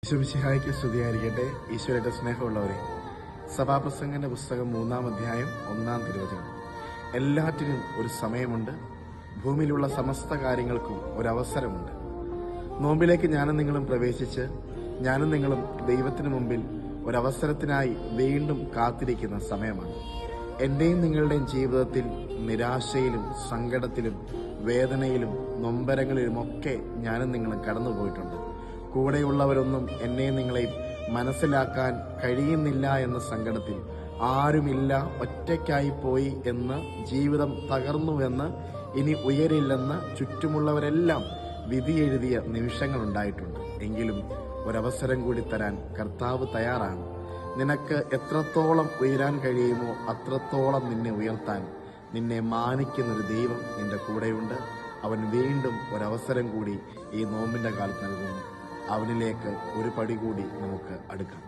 ഈശോമിശിഹായ്ക്ക് സ്തുതിയായിരിക്കട്ടെ. ഈശോയുടെ സ്നേഹമുള്ളവരെ, സഭാപ്രസംഗന്റെ പുസ്തകം 3-ാം അധ്യായം 1-ാം തിരുവചനം. എല്ലാറ്റിനും ഒരു സമയമുണ്ട്, ഭൂമിയിലുള്ള സമസ്ത കാര്യങ്ങൾക്കും ഒരവസരമുണ്ട്. നോമ്പിലേക്ക് ഞാനും നിങ്ങളും പ്രവേശിച്ച് ഞാനും നിങ്ങളും ദൈവത്തിനു മുമ്പിൽ ഒരവസരത്തിനായി വീണ്ടും കാത്തിരിക്കുന്ന സമയമാണ്. എന്റെയും നിങ്ങളുടെയും ജീവിതത്തിൽ നിരാശയിലും സങ്കടത്തിലും വേദനയിലും നൊമ്പരങ്ങളിലുമൊക്കെ ഞാനും നിങ്ങളും കടന്നുപോയിട്ടുണ്ട്. കൂടെയുള്ളവരൊന്നും എന്നെയും നിങ്ങളെയും മനസ്സിലാക്കാൻ കഴിയുന്നില്ല എന്ന സങ്കടത്തിൽ, ആരുമില്ല, ഒറ്റയ്ക്കായി പോയി എന്ന്, ജീവിതം തകർന്നുവെന്ന്, ഇനി ഉയരില്ലെന്ന് ചുറ്റുമുള്ളവരെല്ലാം വിധിയെഴുതിയ നിമിഷങ്ങളുണ്ടായിട്ടുണ്ട്. എങ്കിലും ഒരവസരം കൂടി തരാൻ കർത്താവ് തയ്യാറാണ്. നിനക്ക് എത്രത്തോളം ഉയരാൻ കഴിയുമോ അത്രത്തോളം നിന്നെ ഉയർത്താൻ, നിന്നെ മാനിക്കുന്നൊരു ദൈവം നിന്റെ കൂടെയുണ്ട്. അവൻ വീണ്ടും ഒരവസരം കൂടി ഈ നോമ്പിന്റെ കാലത്ത് നൽകുന്നു. അവനിലേക്ക് ഒരു പടി കൂടി നമുക്ക് അടുക്കാം.